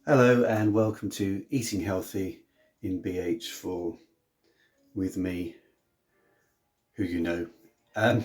Hello and welcome to Eating Healthy in BH4 with me, who you know. After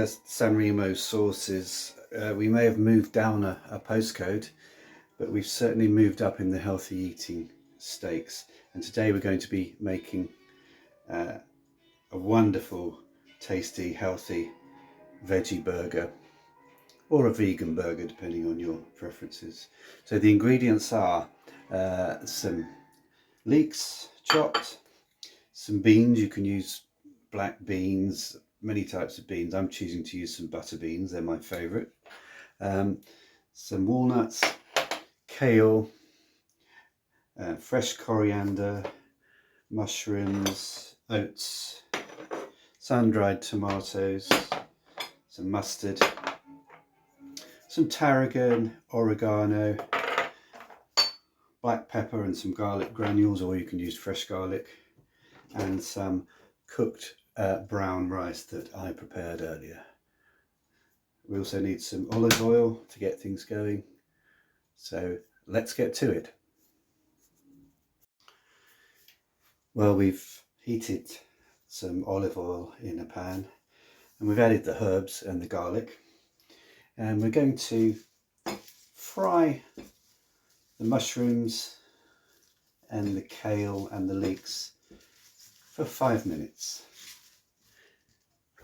Sanremo sauces, we may have moved down a postcode, but we've certainly moved up in the healthy eating stakes. And today we're going to be making a wonderful, tasty, healthy veggie burger, or a vegan burger depending on your preferences. So the ingredients are some leeks chopped, some beans. You can use black beans, many types of beans. I'm choosing to use some butter beans, they're my favourite. Some walnuts, kale, fresh coriander, mushrooms, oats, sun-dried tomatoes, some mustard, some tarragon, oregano, black pepper and some garlic granules, or you can use fresh garlic, and some cooked brown rice that I prepared earlier. We also need some olive oil to get things going. So let's get to it. Well, we've heated some olive oil in a pan and we've added the herbs and the garlic, and we're going to fry the mushrooms and the kale and the leeks for 5 minutes,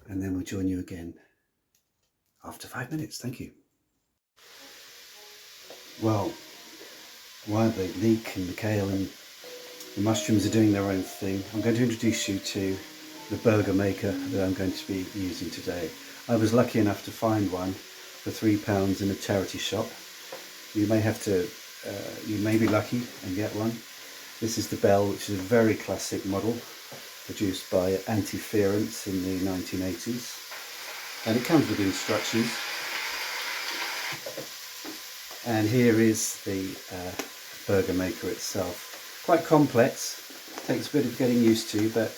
and then we'll join you again after 5 minutes. Thank you. Well, while the leek and the kale and the mushrooms are doing their own thing, I'm going to introduce you to the burger maker that I'm going to be using today. I was lucky enough to find one for £3 in a charity shop. You may have to, you may be lucky and get one. This is the Bell, which is a very classic model produced by Antiference in the 1980s, and it comes with instructions. And here is the burger maker itself. Quite complex, takes a bit of getting used to, but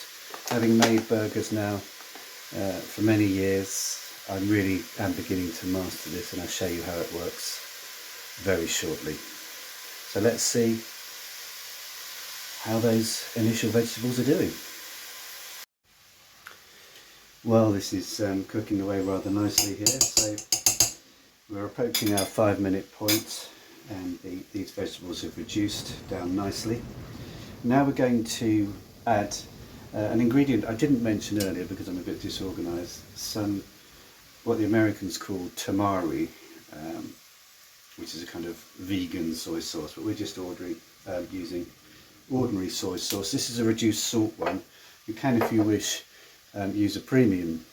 having made burgers now for many years, I really am beginning to master this, and I'll show you how it works very shortly. So let's see how those initial vegetables are doing. Well, this is cooking away rather nicely here, so we're approaching our 5 minute point, and these vegetables have reduced down nicely. Now we're going to add an ingredient I didn't mention earlier because I'm a bit disorganised, some what the Americans call tamari, which is a kind of vegan soy sauce, but we're just using ordinary soy sauce. This is a reduced salt one. You can, if you wish, use a premium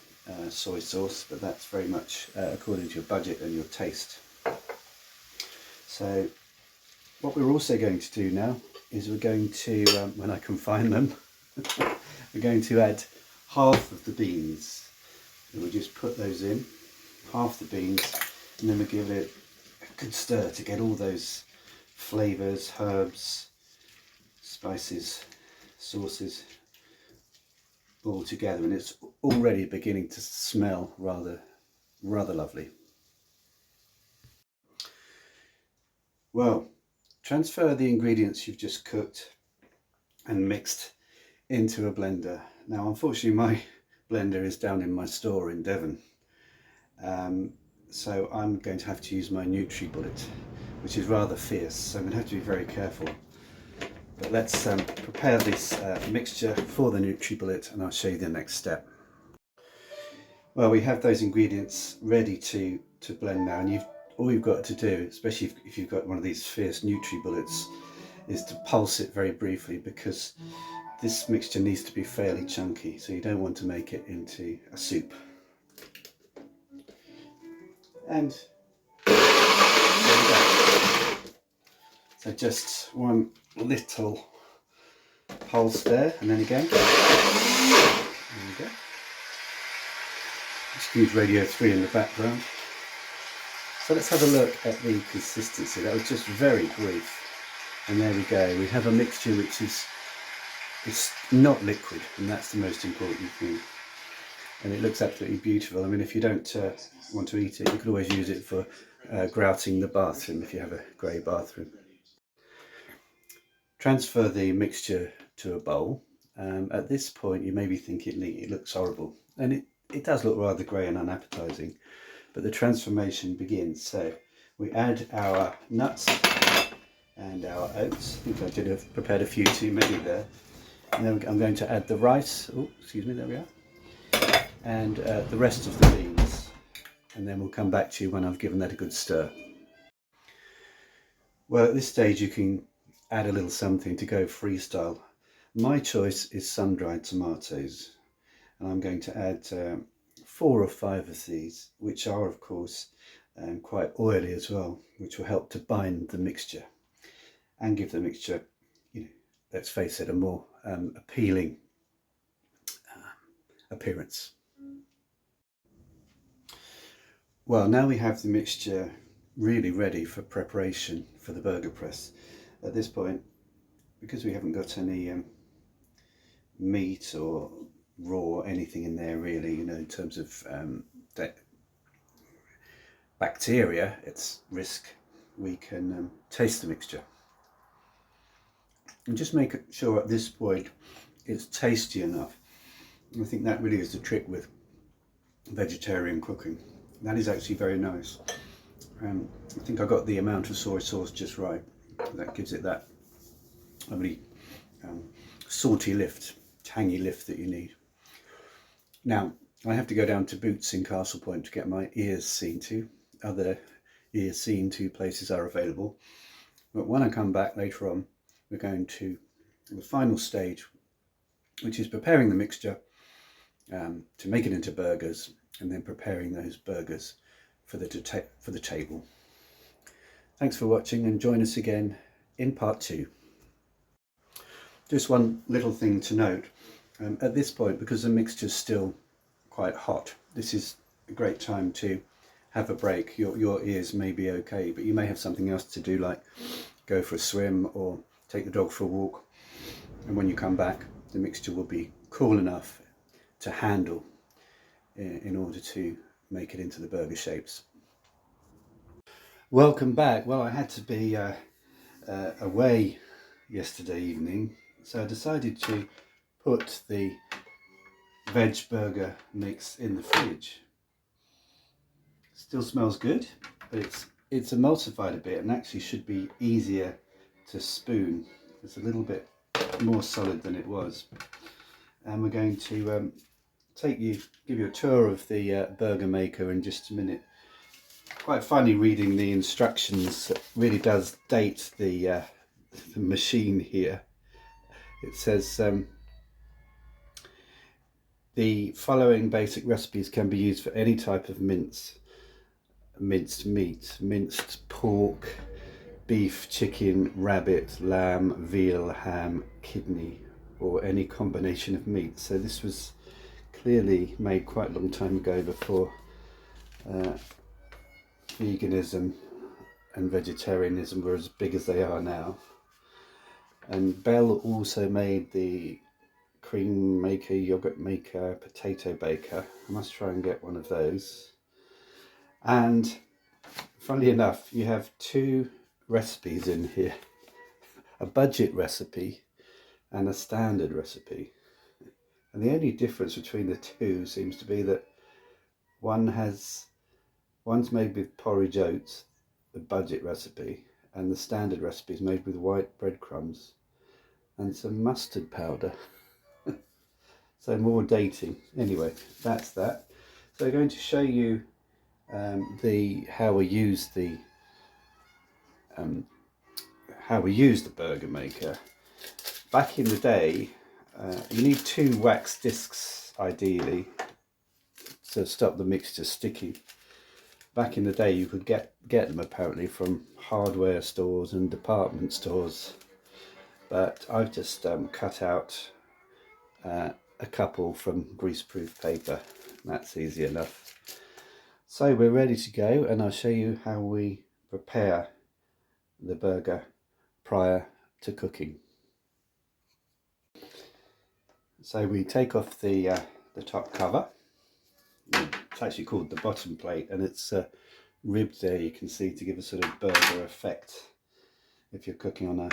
soy sauce, but that's very much according to your budget and your taste. So what we're also going to do now is we're going to, when I can find them, we're going to add half of the beans. And we'll just put those in, half the beans, and then we'll give it a good stir to get all those flavours, herbs, spices, sauces all together, and it's already beginning to smell rather lovely. Well, transfer the ingredients you've just cooked and mixed into a blender. Now, unfortunately, my blender is down in my store in Devon, so I'm going to have to use my NutriBullet, which is rather fierce, so I'm going to have to be very careful. But let's prepare this mixture for the NutriBullet, and I'll show you the next step. Well, we have those ingredients ready to blend now, and all you've got to do, especially if you've got one of these fierce NutriBullets, is to pulse it very briefly, because this mixture needs to be fairly chunky, so you don't want to make it into a soup. And there we go. So just one little pulse there, and then again. There we go. Excuse Radio 3 in the background. So let's have a look at the consistency. That was just very brief. And there we go. We have a mixture which is not liquid, and that's the most important thing. And it looks absolutely beautiful. I mean, if you don't want to eat it, you could always use it for grouting the bathroom if you have a grey bathroom. Transfer the mixture to a bowl. At this point you may be thinking it looks horrible, and it does look rather grey and unappetising, but the transformation begins. So we add our nuts and our oats. I think I did have prepared a few too many there. And then I'm going to add the rice. Oh, excuse me, there we are. And the rest of the beans. And then we'll come back to you when I've given that a good stir. Well, at this stage you can add a little something to go freestyle. My choice is sun-dried tomatoes, and I'm going to add 4 or 5 of these, which are of course quite oily as well, which will help to bind the mixture and give the mixture, let's face it, a more appealing appearance. Well, now we have the mixture really ready for preparation for the burger press. At this point, because we haven't got any meat or raw anything in there really, in terms of bacteria, it's risk, we can taste the mixture and just make sure at this point it's tasty enough. I think that really is the trick with vegetarian cooking. That is actually very nice. I think I got the amount of soy sauce just right. That gives it that lovely salty lift, tangy lift that you need. Now I have to go down to Boots in Castle Point to get my ears seen to. Other ears seen to places are available, but when I come back later on, we're going to the final stage, which is preparing the mixture to make it into burgers, and then preparing those burgers for the table. Thanks for watching, and join us again in part 2. Just one little thing to note, at this point, because the mixture is still quite hot, this is a great time to have a break. Your ears may be okay, but you may have something else to do, like go for a swim or take the dog for a walk, and when you come back the mixture will be cool enough to handle in order to make it into the burger shapes. Welcome back. Well, I had to be away yesterday evening, so I decided to put the veg burger mix in the fridge. Still smells good, but it's emulsified a bit and actually should be easier to spoon. It's a little bit more solid than it was, and we're going to give you a tour of the burger maker in just a minute. Quite funny reading the instructions. It really does date the machine here. It says the following basic recipes can be used for any type of minced meat: minced pork, beef, chicken, rabbit, lamb, veal, ham, kidney, or any combination of meat. So this was clearly made quite a long time ago, before veganism and vegetarianism were as big as they are now. And Bell also made the cream maker, yogurt maker, potato baker. I must try and get one of those. And funnily enough, you have 2 recipes in here: a budget recipe and a standard recipe. And the only difference between the 2 seems to be that one's made with porridge oats, the budget recipe, and the standard recipe is made with white breadcrumbs and some mustard powder. So more dating. Anyway, that's that. So I'm going to show you how we use the burger maker. Back in the day, you need 2 wax discs ideally to stop the mixture sticking. Back in the day you could get them apparently from hardware stores and department stores, but I've just cut out a couple from greaseproof paper. That's easy enough. So we're ready to go, and I'll show you how we prepare the burger prior to cooking. So we take off the top cover. It's actually called the bottom plate, and it's rib there, you can see, to give a sort of burger effect if you're cooking on a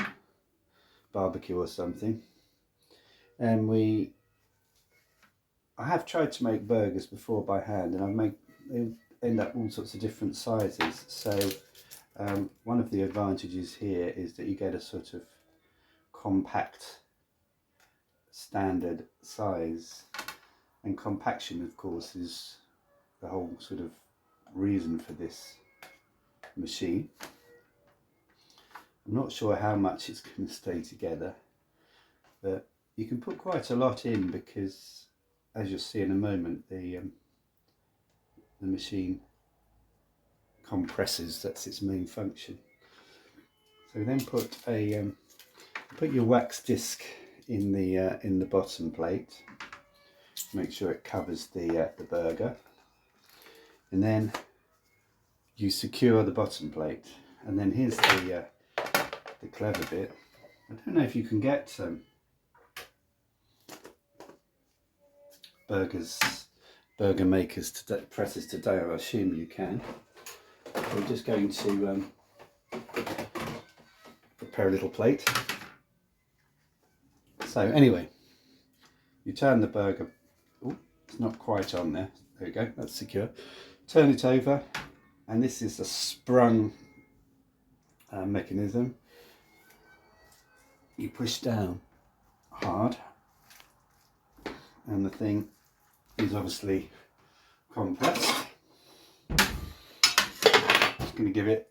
barbecue or something. And I have tried to make burgers before by hand, and they end up all sorts of different sizes. So one of the advantages here is that you get a sort of compact standard size, and compaction, of course, is the whole sort of reason for this machine. I'm not sure how much it's going to stay together, but you can put quite a lot in, because as you'll see in a moment, the machine compresses. That's its main function. So then put your wax disc in the bottom plate. Make sure it covers the burger, and then you secure the bottom plate. And then here's the clever bit. I don't know if you can get burger makers presses today. I assume you can. We're just going to prepare a little plate. So anyway, you turn the burger. Oh, it's not quite on there. There you go. That's secure. Turn it over, and this is a sprung mechanism. You push down hard, and the thing is obviously compressed. Just going to give it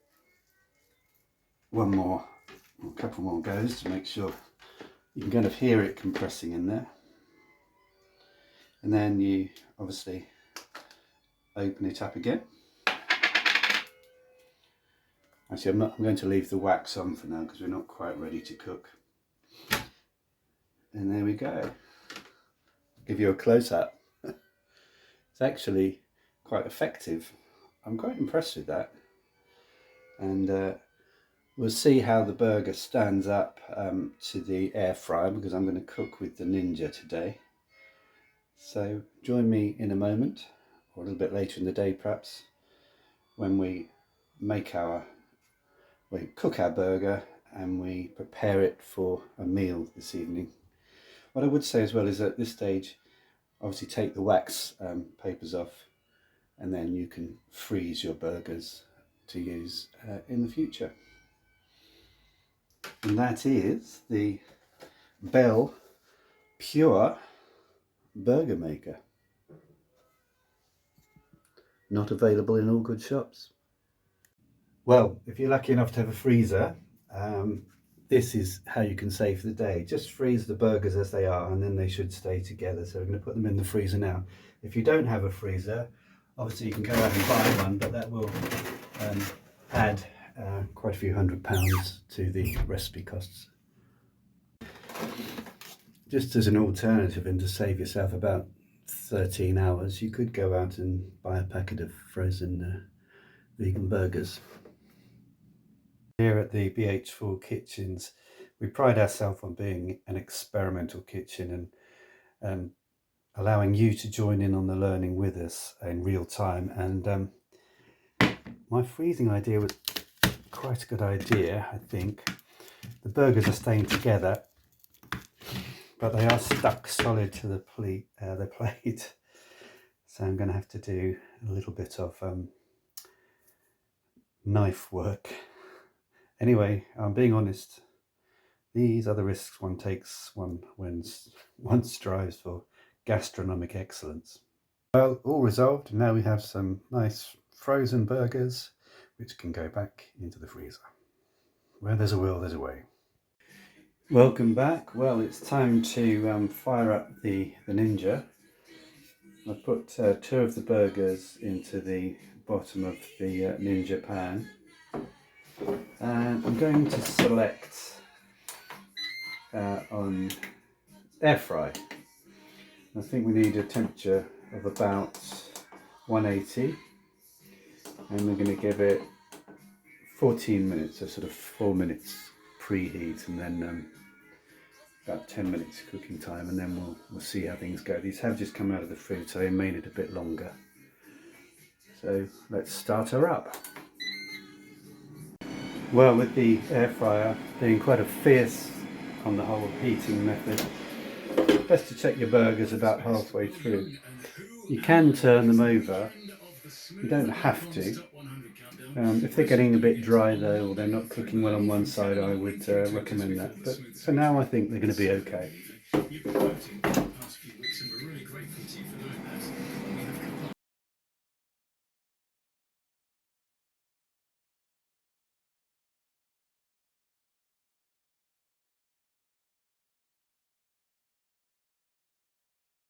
a couple more goes to make sure you can kind of hear it compressing in there. And then you obviously open it up again. Actually, I'm going to leave the wax on for now because we're not quite ready to cook. And there we go. Give you a close-up. It's actually quite effective. I'm quite impressed with that. And we'll see how the burger stands up to the air fryer, because I'm going to cook with the Ninja today. So join me in a moment, or a little bit later in the day perhaps, when we cook our burger and we prepare it for a meal this evening. What I would say as well is, at this stage, obviously take the wax papers off, and then you can freeze your burgers to use in the future. And that is the Bell Pure Burger Maker. Not available in all good shops. Well, if you're lucky enough to have a freezer, this is how you can save the day. Just freeze the burgers as they are, and then they should stay together. So we're going to put them in the freezer now. If you don't have a freezer, obviously you can go out and buy one, but that will add quite a few £100 to the recipe costs. Just as an alternative, and to save yourself about 13 hours, you could go out and buy a packet of frozen vegan burgers. Here at the BH4 Kitchens, we pride ourselves on being an experimental kitchen, and allowing you to join in on the learning with us in real time. And my freezing idea was quite a good idea, I think. The burgers are staying together, but they are stuck solid to the plate. So I'm going to have to do a little bit of knife work. Anyway, I'm being honest. These are the risks one takes when one strives for gastronomic excellence. Well, all resolved. Now we have some nice frozen burgers, which can go back into the freezer. Where there's a will, there's a way. Welcome back. Well, it's time to fire up the Ninja. I've put 2 of the burgers into the bottom of the Ninja pan. And I'm going to select on air fry. I think we need a temperature of about 180, and we're going to give it 14 minutes, so sort of 4 minutes preheat, and then about 10 minutes cooking time, and then we'll see how things go. These have just come out of the fridge, so they may need a bit longer. So let's start her up. Well, with the air fryer being quite a fierce on the whole heating method, best to check your burgers about halfway through. You can turn them over, you don't have to. If they're getting a bit dry though, or they're not cooking well on one side, I would recommend that. But for now I think they're going to be okay.